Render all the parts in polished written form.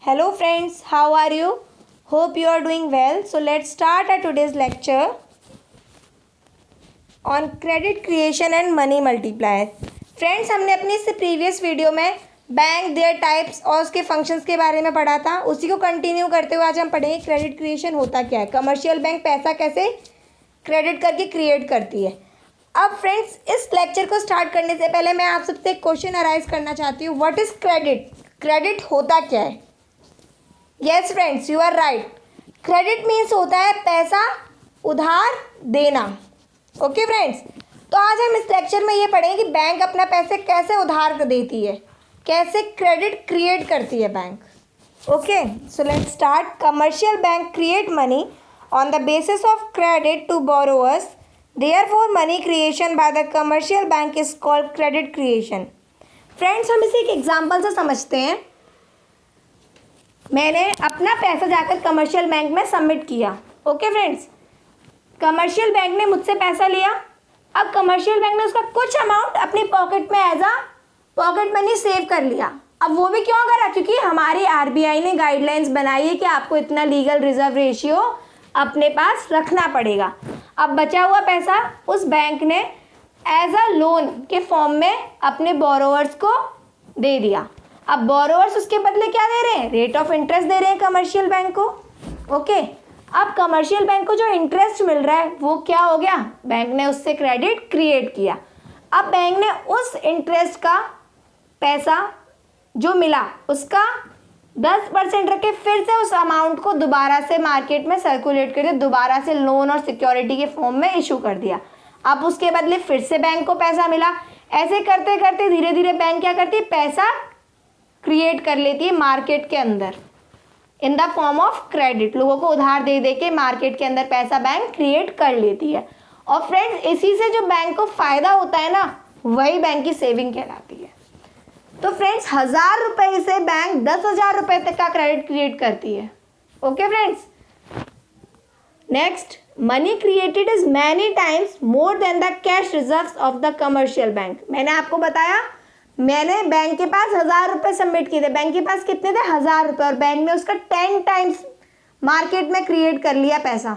Hello friends, how are you? Hope you are doing well. So let's start our today's lecture on credit creation and money multiplier. Friends, हमने अपनी इस previous video में bank, there types और उसके functions के बारे में पढ़ा था। उसी को कंटिन्यू करते हुए आज हम पढ़ेंगे क्रेडिट क्रिएशन होता क्या है, कमर्शियल बैंक पैसा कैसे क्रेडिट करके क्रिएट करती है। अब फ्रेंड्स, इस लेक्चर को स्टार्ट करने से पहले मैं आप सबसे एक क्वेश्चन अराइज करना चाहती हूँ। What is credit? क्रेडिट होता क्या है? Yes friends, you are right. Credit means होता है पैसा उधार देना। ओके फ्रेंड्स, तो आज हम इस लेक्चर में ये पढ़ेंगे कि बैंक अपना पैसे कैसे उधार देती है, कैसे क्रेडिट क्रिएट करती है bank. Okay, so let's start. Commercial bank create money on the basis of credit to borrowers, therefore money creation by the commercial bank is called credit creation. Friends, हम इसे एक एग्जाम्पल से समझते हैं। मैंने अपना पैसा जाकर कमर्शियल बैंक में सबमिट किया। ओके फ्रेंड्स, कमर्शियल बैंक ने मुझसे पैसा लिया। अब कमर्शियल बैंक ने उसका कुछ अमाउंट अपनी पॉकेट में as a pocket money save कर लिया। अब वो भी क्यों करा? क्योंकि हमारी आरबीआई ने गाइडलाइंस बनाई है कि आपको इतना लीगल रिजर्व रेशियो अपने पास रखना पड़ेगा। अब बचा हुआ पैसा उस बैंक ने एज अ लोन के फॉर्म में अपने बोरोवर्स को दे दिया। अब बोरोवर्स उसके बदले क्या दे रहे हैं? रेट ऑफ इंटरेस्ट दे रहे हैं कमर्शियल बैंक को। ओके, अब कमर्शियल बैंक को जो इंटरेस्ट मिल रहा है वो क्या हो गया? बैंक ने उससे क्रेडिट क्रिएट किया। अब बैंक ने उस इंटरेस्ट का पैसा जो मिला उसका 10% रख के फिर से उस अमाउंट को दोबारा से मार्केट में सर्कुलेट कर दिया, दोबारा से लोन और सिक्योरिटी के फॉर्म में इशू कर दिया। अब उसके बदले फिर से बैंक को पैसा मिला। ऐसे करते करते धीरे धीरे बैंक क्या करती है? पैसा क्रिएट कर लेती है मार्केट के अंदर इन द फॉर्म ऑफ क्रेडिट। लोगों को उधार दे दे के मार्केट के अंदर पैसा बैंक क्रिएट कर लेती है। और फ्रेंड्स, इसी से जो बैंक को फायदा होता है ना, वही बैंक की सेविंग कहलाती है। तो फ्रेंड्स, 1000 रुपए से बैंक 10,000 रुपए तक का क्रेडिट क्रिएट करती है। Okay friends, next, money created is many times more than the cash reserves of the commercial bank. मैंने आपको बताया, मैंने बैंक के पास 1000 रुपये सबमिट किए थे। बैंक के पास कितने थे? 1000 रुपये, और बैंक ने उसका 10 टाइम्स मार्केट में क्रिएट कर लिया पैसा।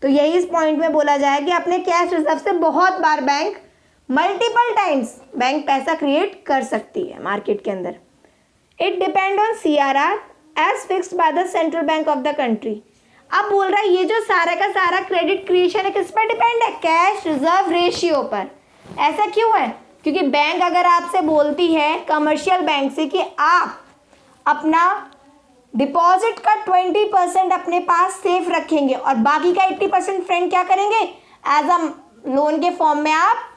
तो यही इस पॉइंट में बोला जाए कि अपने कैश रिजर्व से बहुत बार बैंक मल्टीपल टाइम्स बैंक पैसा क्रिएट कर सकती है मार्केट के अंदर। It depend on CRR as fixed by the central bank of the country. अब बोल रहा है ये जो सारा का सारा क्रेडिट क्रिएशन है किस पर डिपेंड है? कैश रिजर्व रेशियो पर। ऐसा क्यों है? क्योंकि बैंक अगर आपसे बोलती है कमर्शियल बैंक से कि आप अपना डिपॉजिट का 20% अपने पास सेफ रखेंगे और बाकी का 80% फ्रेंड क्या करेंगे? एज अ लोन के फॉर्म में आप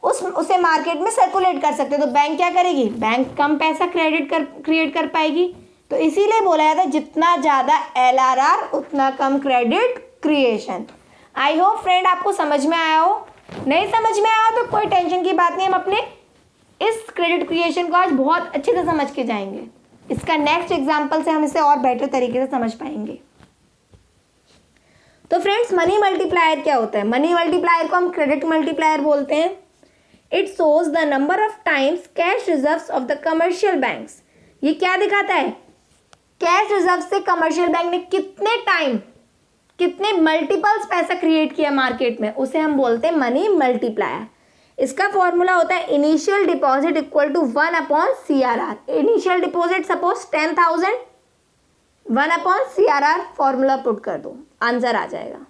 उसे मार्केट में सर्कुलेट कर सकते हो, तो बैंक क्या करेगी? बैंक कम पैसा क्रिएट कर पाएगी। तो इसीलिए बोला जाता है जितना ज़्यादा LRR उतना कम credit creation. I hope friend आपको समझ में आया हो। नहीं समझ में आया तो कोई टेंशन की बात नहीं, हम अपने इस क्रेडिट क्रिएशन को आज बहुत अच्छे से समझ के जाएंगे। इसका नेक्स्ट एग्जांपल से हम इसे और बेटर तरीके से समझ पाएंगे। तो फ्रेंड्स, मनी मल्टीप्लायर क्या होता है? मनी मल्टीप्लायर को हम क्रेडिट मल्टीप्लायर बोलते हैं। It shows the number of times cash reserves of the commercial banks. ये क्या दिखाता है? कैश रिजर्व से कमर्शियल बैंक ने कितने टाइम, कितने मल्टीपल्स पैसा क्रिएट किया मार्केट में, उसे हम बोलते हैं मनी मल्टीप्लायर। इसका फॉर्मूला होता है initial deposit equal to 1/CRR। Initial deposit suppose 10,000, 1/CRR formula put कर दो, आंसर आ जाएगा।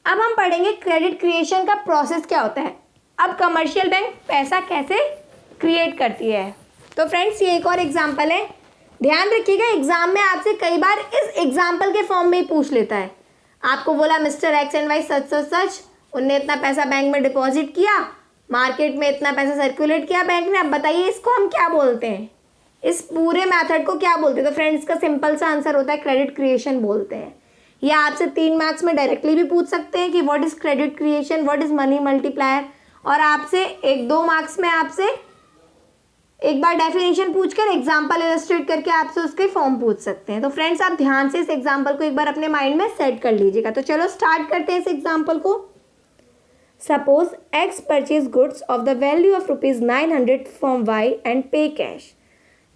अब हम पढ़ेंगे क्रेडिट क्रिएशन का प्रोसेस क्या होता है। अब कमर्शियल बैंक पैसा कैसे क्रिएट करती है। तो फ्रेंड्स, ये एक और एग्जांपल है, ध्यान रखिएगा। एग्जाम में आपसे कई बार इस एग्जाम्पल के फॉर्म में ही पूछ लेता है। आपको बोला मिस्टर X एंड Y सच सच सच, उनने इतना पैसा बैंक में डिपॉजिट किया, मार्केट में इतना पैसा सर्कुलेट किया बैंक ने। अब बताइए इसको हम क्या बोलते हैं? इस पूरे मेथड को क्या बोलते हैं? तो फ्रेंड्स, इसका सिंपल सा आंसर होता है क्रेडिट क्रिएशन बोलते हैं। या आपसे 3 मार्क्स में डायरेक्टली भी पूछ सकते हैं कि what is credit creation, what is money multiplier, और आपसे 1-2 मार्क्स में आपसे एक बार डेफिनेशन पूछकर एग्जाम्पल इलस्ट्रेट करके आपसे उसके फॉर्म पूछ सकते हैं। तो फ्रेंड्स, आप ध्यान से इस एग्जाम्पल को एक बार अपने माइंड में सेट कर लीजिएगा। तो चलो स्टार्ट करते हैं इस एग्जाम्पल को। Suppose X purchase goods of the value of ₹900 from Y and पे कैश।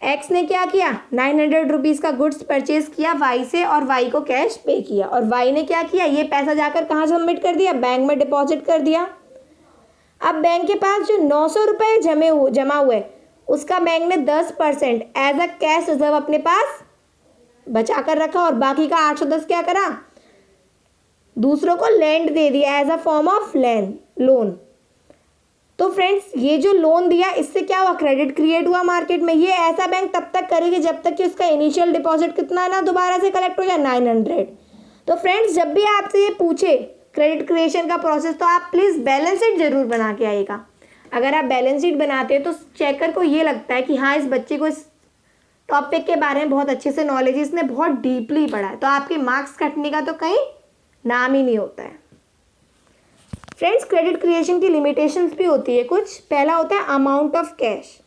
एक्स ने क्या किया, 900 रुपीज़ का गुड्स परचेज किया वाई से और वाई को कैश पे किया, और वाई ने क्या किया, ये पैसा जाकर कहाँ सबमिट कर दिया, बैंक में डिपॉजिट कर दिया। अब बैंक के पास जो 900 रुपये जमा हुए उसका बैंक ने 10% एज अ कैश रिजर्व अपने पास बचा कर रखा, और बाकी का 810 क्या करा, दूसरों को लैंड दे दिया as a form of loan. तो फ्रेंड्स ये जो लोन दिया इससे क्या हुआ, क्रेडिट क्रिएट हुआ मार्केट में। ये ऐसा बैंक तब तक करेगी जब तक कि उसका इनिशियल डिपॉजिट कितना है ना दोबारा से कलेक्ट हो जाए, 900। तो फ्रेंड्स जब भी आपसे ये पूछे क्रेडिट क्रिएशन का प्रोसेस तो आप प्लीज़ बैलेंस शीट जरूर बना के आइएगा। अगर आप बैलेंस शीट बनाते हैं तो चेकर को ये लगता है कि हाँ इस बच्चे को इस टॉपिक के बारे में बहुत अच्छे से नॉलेज है, इसने बहुत डीपली पढ़ा है, तो आपके मार्क्स कटने का तो कहीं नाम ही नहीं होता है। फ्रेंड्स क्रेडिट क्रिएशन की लिमिटेशंस भी होती है कुछ। पहला होता है amount of cash.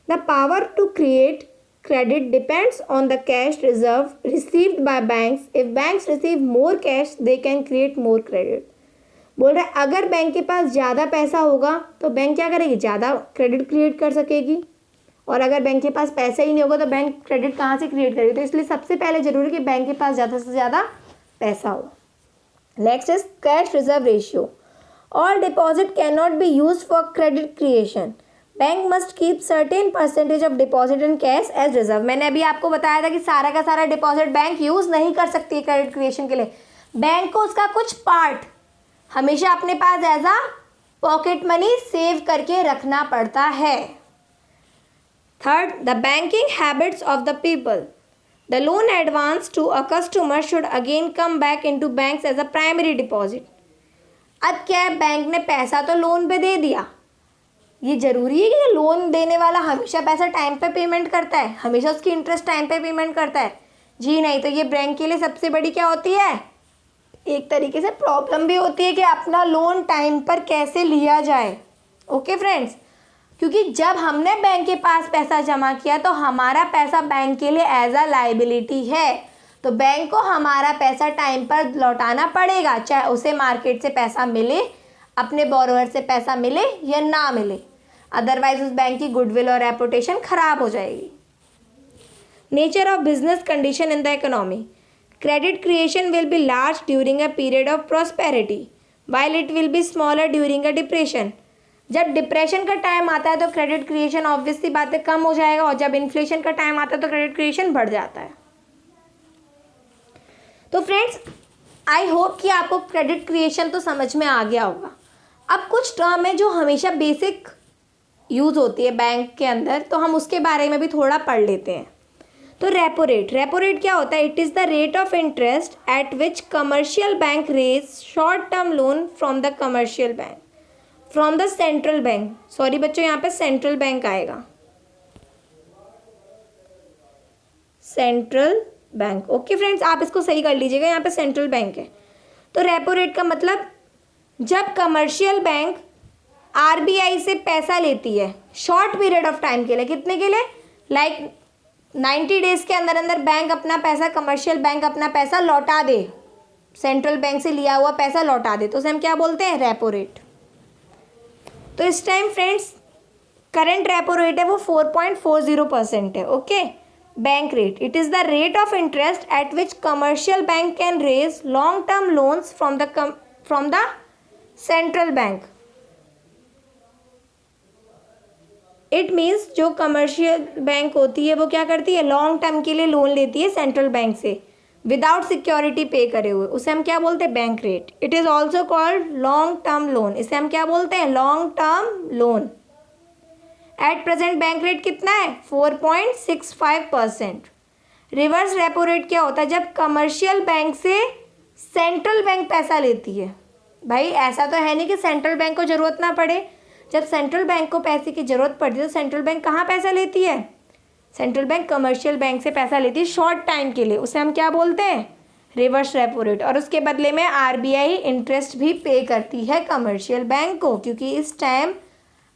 The power to create credit depends on the cash reserve received by banks. If banks receive more cash, they can create more credit. बोल रहा है अगर बैंक के पास ज़्यादा पैसा होगा तो बैंक क्या करेगी, ज़्यादा क्रेडिट क्रिएट कर सकेगी, और अगर बैंक के पास पैसा ही नहीं होगा तो बैंक क्रेडिट कहाँ से क्रिएट करेगी। तो इसलिए सबसे पहले जरूरी है कि बैंक के पास ज़्यादा से ज़्यादा पैसा हो। Next is cash reserve ratio. All deposit can not be use for credit creation. Bank must keep certain percentage of deposit in cash as reserve. मैंने अभी आपको बताया था कि सारा का सारा डिपॉजिट बैंक यूज़ नहीं कर सकती है क्रेडिट क्रिएशन के लिए। बैंक को उसका कुछ पार्ट हमेशा अपने पास as a pocket money save करके रखना पड़ता है। Third, the banking habits of the people. The loan advance to a customer should again come back into banks as a primary deposit. अब क्या है, बैंक ने पैसा तो लोन पे दे दिया, ये ज़रूरी है कि लोन देने वाला हमेशा पैसा टाइम पे पेमेंट करता है, हमेशा उसकी इंटरेस्ट टाइम पे पेमेंट करता है? जी नहीं। तो ये बैंक के लिए सबसे बड़ी क्या होती है, एक तरीके से प्रॉब्लम भी होती है कि अपना लोन टाइम पर कैसे लिया जाए। ओके फ्रेंड्स, क्योंकि जब हमने बैंक के पास पैसा जमा किया तो हमारा पैसा बैंक के लिए एज अ लाइबिलिटी है, तो बैंक को हमारा पैसा टाइम पर लौटाना पड़ेगा, चाहे उसे मार्केट से पैसा मिले, अपने बोरोवर से पैसा मिले या ना मिले, अदरवाइज उस बैंक की गुडविल और रेपुटेशन खराब हो जाएगी। Nature of business condition in the economy. Credit creation will be large during a period of prosperity while it will be smaller during a depression. जब डिप्रेशन का टाइम आता है तो क्रेडिट क्रिएशन ऑब्वियसली बातें कम हो जाएगा, और जब इन्फ्लेशन का टाइम आता है तो क्रेडिट क्रिएशन बढ़ जाता है। तो फ्रेंड्स आई होप कि आपको क्रेडिट क्रिएशन तो समझ में आ गया होगा। अब कुछ टर्म है जो हमेशा बेसिक यूज़ होती है बैंक के अंदर, तो हम उसके बारे में भी थोड़ा पढ़ लेते हैं। तो रेपो रेट। रेपो रेट क्या होता है, it is the rate of interest at which commercial bank raise short term loan from the commercial bank from the central bank. Sorry बच्चों, यहाँ पे सेंट्रल बैंक आएगा, सेंट्रल बैंक। ओके फ्रेंड्स, आप इसको सही कर लीजिएगा, यहाँ पे सेंट्रल बैंक है। तो रेपो रेट का मतलब जब कमर्शियल बैंक आरबीआई से पैसा लेती है शॉर्ट पीरियड ऑफ टाइम के लिए, कितने के लिए, लाइक 90 डेज के अंदर अंदर बैंक अपना पैसा, कमर्शियल बैंक अपना पैसा लौटा दे, सेंट्रल बैंक से लिया हुआ पैसा लौटा दे, तो उसे हम क्या बोलते हैं, रेपो रेट। तो इस time friends current repo rate है वो 4.40% है। Okay, bank rate, it is the rate of interest at which commercial bank can raise long term loans from the central bank. It means जो commercial bank होती है वो क्या करती है, लॉन्ग टर्म के लिए लोन लेती है सेंट्रल बैंक से विदाउट सिक्योरिटी पे करे हुए, उसे हम क्या बोलते हैं, bank rate. It is also called long term loan, इसे हम क्या बोलते हैं, long term loan. At present bank rate कितना है, 4.65%। रिवर्स रेपो रेट क्या होता है, जब कमर्शियल बैंक से सेंट्रल बैंक पैसा लेती है। भाई ऐसा तो है नहीं कि सेंट्रल बैंक को ज़रूरत ना पड़े, जब सेंट्रल बैंक को पैसे की ज़रूरत पड़ती है तो सेंट्रल बैंक कहाँ पैसा लेती है, सेंट्रल बैंक कमर्शियल बैंक से पैसा लेती है शॉर्ट टाइम के लिए, उसे हम क्या बोलते हैं, रिवर्स रेपो रेट। और उसके बदले में आरबीआई इंटरेस्ट भी पे करती है कमर्शियल बैंक को, क्योंकि इस time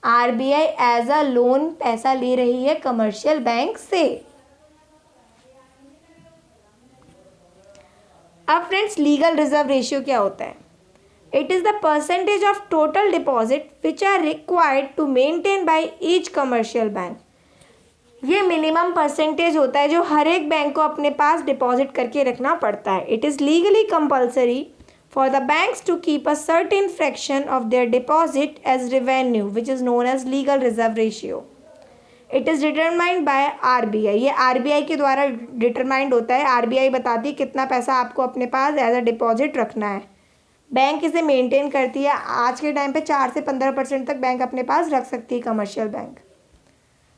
RBI as a loan पैसा ले रही है कमर्शियल बैंक से। अब फ्रेंड्स लीगल रिजर्व रेशियो क्या होता है, it is the percentage of total deposit which are required to maintain by each commercial bank. ये मिनिमम परसेंटेज होता है जो हर एक बैंक को अपने पास डिपॉजिट करके रखना पड़ता है. It is legally compulsory for the banks to keep a certain fraction of their deposit as revenue, which is known as legal reserve ratio. It is determined by RBI. ये RBI के द्वारा determined होता है. RBI बताती है कितना पैसा आपको अपने पास एज अ डिपॉजिट रखना है. बैंक इसे मेंटेन करती है. आज के टाइम पे 4 से 15% तक बैंक अपने पास रख सकती है commercial bank.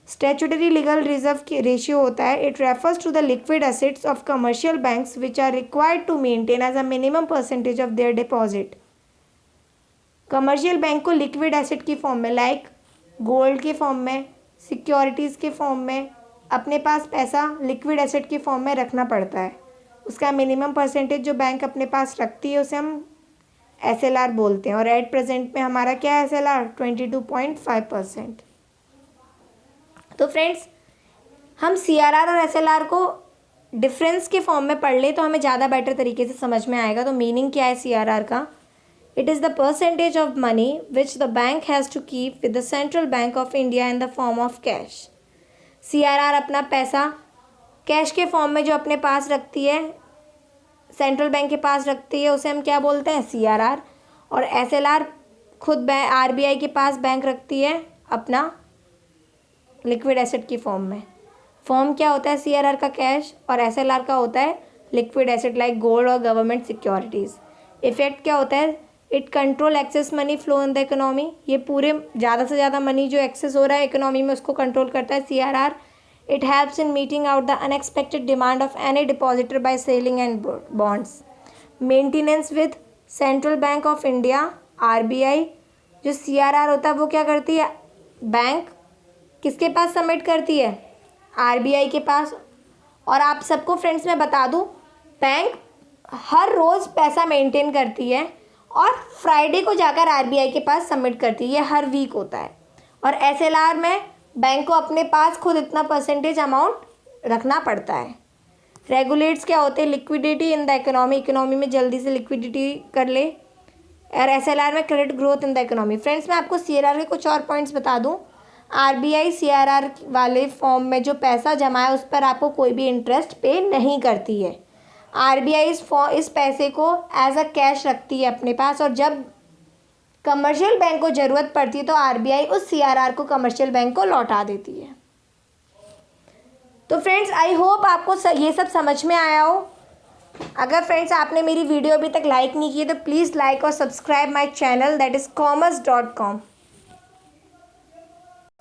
Statutory legal reserve की रेशियो होता है. It refers to the liquid assets of commercial banks which are required to maintain as a minimum percentage of their deposit. Commercial bank को लिक्विड एसेट की form में, like gold के form में, securities के form में अपने पास पैसा liquid asset की फॉर्म में रखना पड़ता है. उसका मिनिमम परसेंटेज जो बैंक अपने पास रखती है उसे हम SLR बोलते हैं. और एट प्रेजेंट में हमारा क्या है SLR 22.5%. तो फ्रेंड्स, हम CRR और SLR को डिफरेंस के फॉर्म में पढ़ ले तो हमें ज़्यादा बेटर तरीके से समझ में आएगा. तो मीनिंग क्या है CRR का? It is the percentage of money which the bank has to keep with the central bank of India in the form of cash. CRR अपना पैसा कैश के फॉर्म में जो अपने पास रखती है, सेंट्रल बैंक के पास रखती है, उसे हम क्या बोलते हैं CRR. और SLR खुद RBI के पास बैंक रखती है अपना लिक्विड एसेट की फॉर्म में. फॉर्म क्या होता है CRR का? कैश. और SLR का होता है लिक्विड एसेट लाइक गोल्ड और गवर्नमेंट सिक्योरिटीज़. इफेक्ट क्या होता है? It control excess money flow in the economy. ये पूरे ज़्यादा से ज़्यादा मनी जो एक्सेस हो रहा है इकोनॉमी में उसको कंट्रोल करता है CRR. It helps in meeting out the unexpected demand of any depositor by selling and bonds. Maintenance with central bank of India RBI. जो CRR होता है वो क्या करती है? बैंक किसके पास सबमिट करती है? RBI के पास. और आप सबको फ्रेंड्स मैं बता दूं, बैंक हर रोज़ पैसा मेंटेन करती है और फ्राइडे को जाकर RBI के पास सबमिट करती है. ये हर वीक होता है. और SLR में बैंक को अपने पास खुद इतना परसेंटेज अमाउंट रखना पड़ता है. रेगुलेट्स क्या होते हैं? Liquidity in the economy. Economy में जल्दी से लिक्विडिटी कर ले. और SLR में credit growth in the economy. Friends, मैं आपको CRR के कुछ और पॉइंट्स बता दूँ. RBI CRR वाले फॉर्म में जो पैसा जमा है उस पर आपको कोई भी इंटरेस्ट पे नहीं करती है. RBI इस पैसे को एज अ कैश रखती है अपने पास. और जब कमर्शियल बैंक को ज़रूरत पड़ती है तो RBI उस CRR को कमर्शियल बैंक को लौटा देती है. तो फ्रेंड्स, आई होप आपको ये सब समझ में आया हो. अगर फ्रेंड्स आपने मेरी वीडियो अभी तक लाइक नहीं की है तो प्लीज़ लाइक और subscribe my channel that is commerce.com.